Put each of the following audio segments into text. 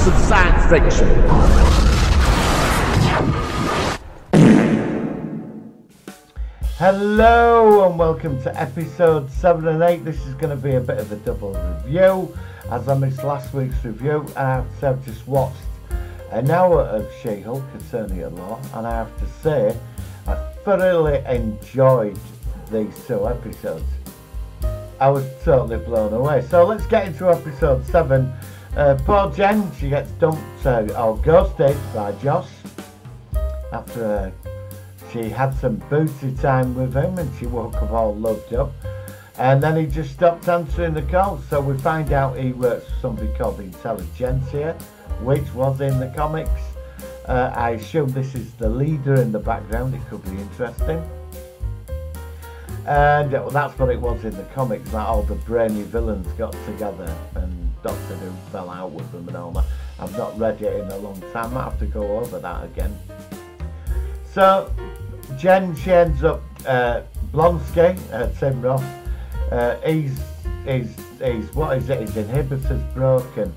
of science fiction. Hello and welcome to episode 7 and 8. This is going to be a bit of a double review, as I missed last week's review, and I have to say I've just watched an hour of She-Hulk, Attorney at Law, and I have to say I thoroughly enjoyed these 2 episodes. I was totally blown away. So let's get into episode 7. Poor Jen, she gets dumped or ghosted by Josh after she had some booty time with him, and she woke up all loved up, and then he just stopped answering the calls. So we find out he works for something called the Intelligentsia, which was in the comics. I assume this is the leader in the background. It could be interesting. And that's what it was in the comics, that all the brainy villains got together and Doctor Who fell out with them and all that. I've not read it in a long time. I might have to go over that again. So Jen, she ends up Blonsky, Tim Roth. He's what is it? His inhibitor's broken.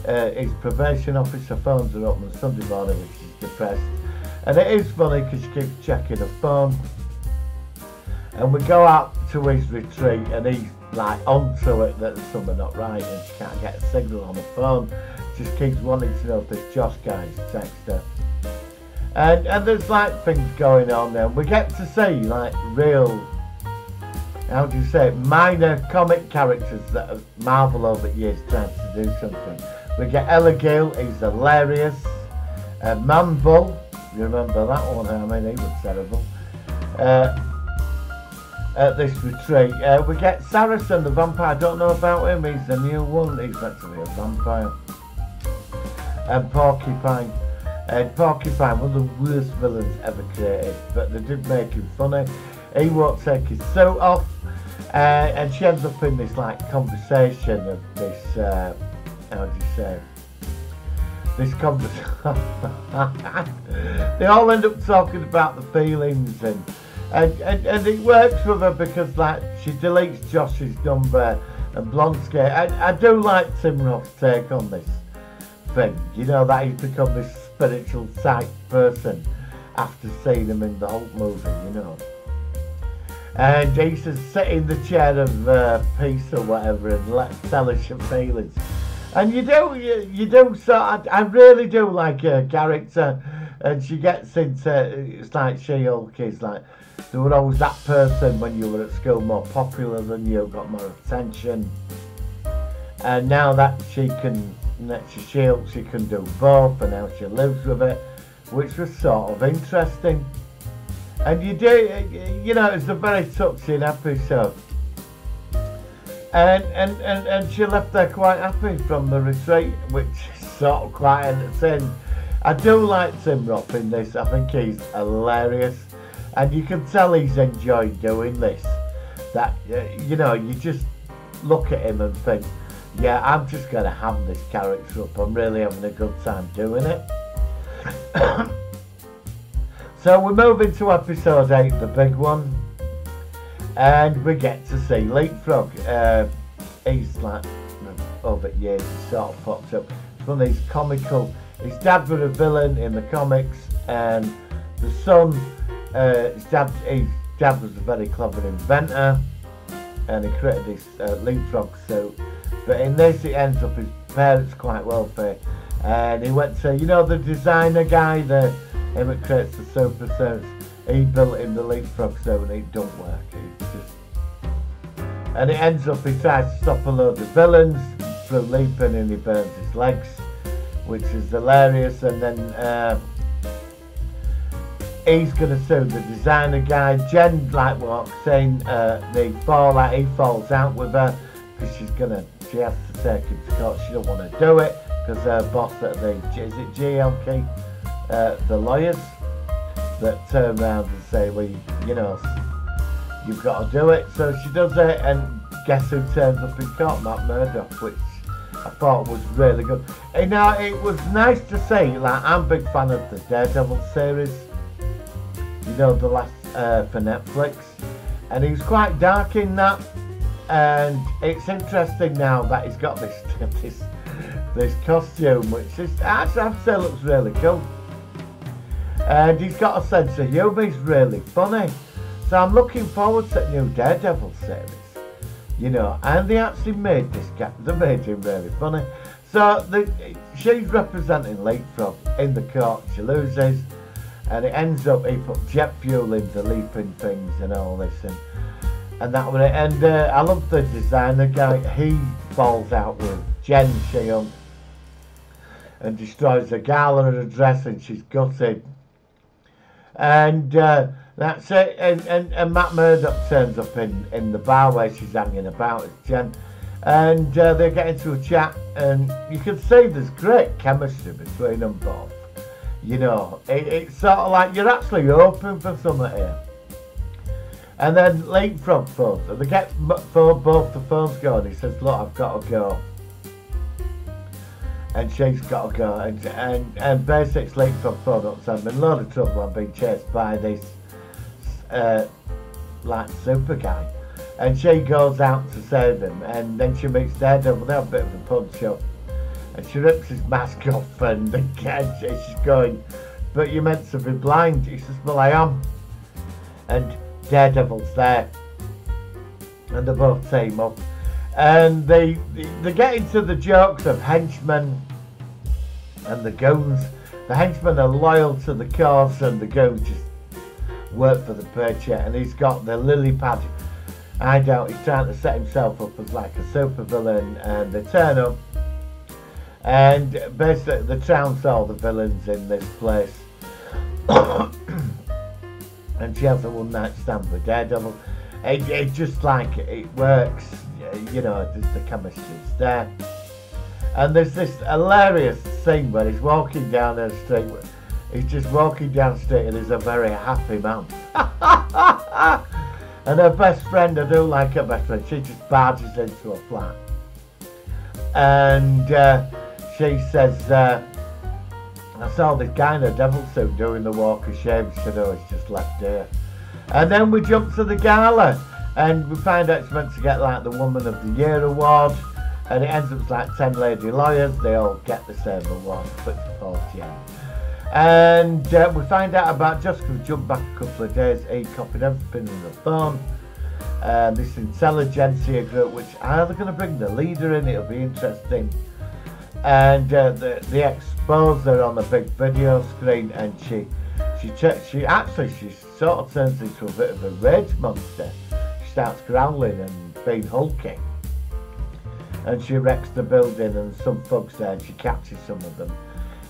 His probation officer phones her up on Sunday morning when she's depressed, and it is funny because she keeps checking her phone. And we go out to his retreat, and he's like onto it that there's something not right, and she can't get a signal on the phone. Just keeps wanting to know if this Josh guy's text her. And there's like things going on there. We get to see like real, how do you say it, minor comic characters that have Marvel over the years trying to do something. We get Ella Gale, he's hilarious. Man Bull, you remember that one? I mean, he was terrible. At this retreat, we get Saracen the vampire. I don't know about him. He's the new one. He's actually a vampire. And Porcupine. Porcupine, one of the worst villains ever created, but they did make him funny. He won't take his suit off, and she ends up in this like conversation of this. How do you say? This conversation. They all end up talking about the feelings and it works with her because like she deletes Josh's number and Blonsky. I do like Tim Roth's take on this thing, you know, that he's become this spiritual type person after seeing him in the Hulk movie, you know. And he says sit in the chair of peace or whatever and let's tell us your feelings. And you do, so I really do like her character, and she gets into, it's like She-Hulk is like, there was always that person when you were at school more popular than you, got more attention, and now that she can, that she's She-Hulk, she can do both, and now she lives with it, which was sort of interesting. And you do, you know, it's a very touching episode. And she left there quite happy from the retreat, which is sort of quite entertaining. I do like Tim Roth in this. I think he's hilarious, and you can tell he's enjoyed doing this. That you know, you just look at him and think, yeah, I'm just going to ham this character up. I'm really having a good time doing it. So we move into episode 8, the big one. And we get to see Leapfrog. He's like, over the years, he sort of popped up. It's one of these comical. His dad was a villain in the comics, and the son, his dad was a very clever inventor, and he created this Leapfrog suit. But in this, it ends up his parents quite wealthy, and he went to, you know, the designer guy, him that creates the super suits. He built him the Leapfrog suit, and it don't work. And it ends up he tries to stop a load of villains through leaping, and he burns his legs, which is hilarious. And then he's going to sue the designer guy. Jen like walks in, they fall out, he falls out with her because she has to take him to court. She don't want to do it because her boss at the, is it GLK, the lawyers that turn around and say, well, you know, you've got to do it. So she does it, and guess who turns up in court? Matt Murdock, which I thought was really good. And now it was nice to see, like, I'm a big fan of the Daredevil series, you know, the last for Netflix, and he was quite dark in that, and it's interesting now that he's got this this costume, which is actually I have to say looks really cool. And he's got a sense of humour. He's really funny. So I'm looking forward to the new Daredevil series. You know, and they actually made this guy, they made him really funny. So she's representing Leapfrog in the court. She loses, and it ends up he put jet fuel into leaping things and all this, and that was it. And I love the designer guy. He falls out with Jen Shield and destroys the gala and her dress, and she's gutted. And that's it. And Matt Murdock turns up in the bar where she's hanging about as Jen. And they get into a chat, and you can see there's great chemistry between them both. You know, it's sort of like you're actually hoping for something here. And then Leapfrog phones, and they get both the phones going. He says, look, I've got to go. And she's got to go. And basically Leapfrog phone up, so I'm in a lot of trouble. I'm being chased by this, like, super guy. And she goes out to save him, and then she meets Daredevil. They have a bit of a punch up, and she rips his mask off, and again she's going, but you're meant to be blind. He says, well, I am. And Daredevil's there, and they both team up, and they get into the jokes of henchmen and the goons. The henchmen are loyal to the cause, and the goons just work for the paycheck. And he's got the lily pad. I doubt he's trying to set himself up as like a super villain, and they turn up, and basically they trounce all the villains in this place. And she has a one night stand with Daredevil. It just like it works, you know, just the chemistry's there. And there's this hilarious scene where he's walking down the street. He's just walking down the street, and he's a very happy man. And her best friend, I do like her best friend, she just barges into a flat. And she says, I saw this guy in a devil suit doing the walk of shame. She said, oh, it's just left here. And then we jump to the gala, and we find out it's meant to get like the Woman of the Year award. And it ends up like 10 lady lawyers, they all get the same award, but it's 40 yen. And we find out about, just because we jump back a couple of days, he copied everything in the phone. This intelligentsia group, which are they going to bring the leader in? It'll be interesting. And they expose her on a big video screen, and she sort of turns into a bit of a rage monster. She starts growling and being hulking. And she wrecks the building, and some thugs there, and she catches some of them.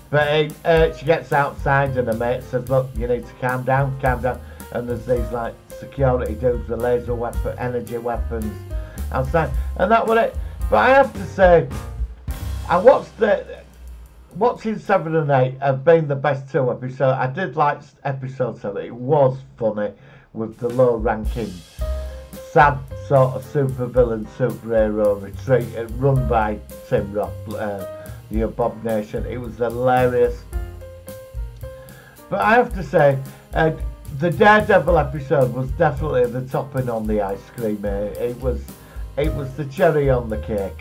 But she gets outside, and her mate says, look, you need to calm down. And there's these like security dudes with laser weapon, energy weapons outside. And that was it. But I have to say, I watching 7 and 8 have been the best 2 episodes. I did like episode 7. It was funny with the low ranking, sad sort of super villain, superhero retreat run by Tim Roth. The Abomination. It was hilarious. But I have to say, the Daredevil episode was definitely the topping on the ice cream. It was the cherry on the cake.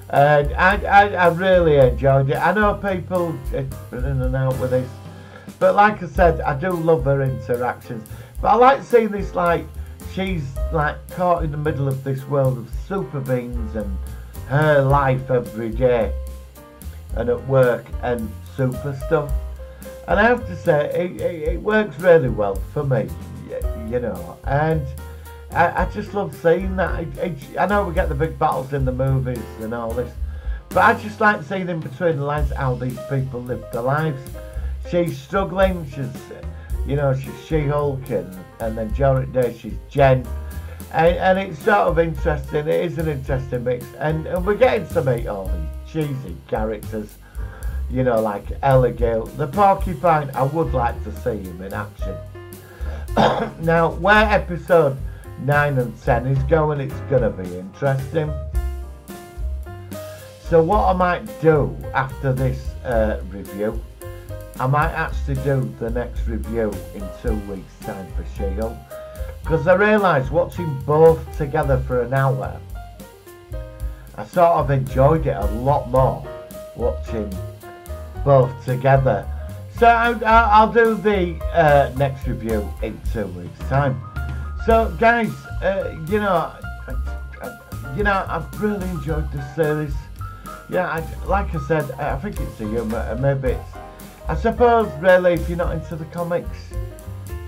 And I really enjoyed it. I know people have been in and out with this, but like I said, I do love her interactions. But I like seeing this, like, she's like caught in the middle of this world of super beings and her life every day, and at work and super stuff. And I have to say, it works really well for me, you know. And I just love seeing that. I know we get the big battles in the movies and all this, but I just like seeing in between the lines how these people live their lives. She's struggling, she's She-Hulk, and then during the day she's Jen. And it's sort of interesting. It is an interesting mix, and we're getting to meet all these cheesy characters, you know, like Gale. The Porcupine, I would like to see him in action. Now, where episode 9 and 10 is going, it's going to be interesting. So what I might do after this review, I might actually do the next review in 2 weeks' time for She-Hulk. Because I realised watching both together for an hour, I sort of enjoyed it a lot more watching both together. So I'll do the next review in 2 weeks' time. So guys, you know, I've really enjoyed this series. Yeah, like I said, I think it's a humour, maybe it's, I suppose really if you're not into the comics,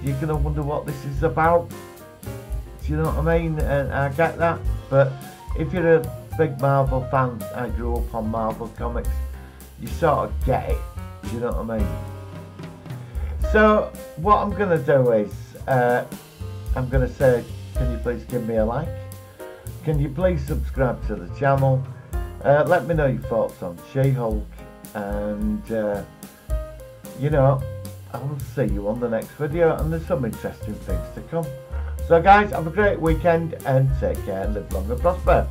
you're going to wonder what this is about. Do you know what I mean? And I get that, but if you're a big Marvel fan, I grew up on Marvel comics, you sort of get it. Do you know what I mean? So what I'm going to do is, I'm going to say, can you please give me a like? Can you please subscribe to the channel? Let me know your thoughts on She-Hulk, and you know, I will see you on the next video, and there's some interesting things to come. So guys, have a great weekend and take care and live long and prosper.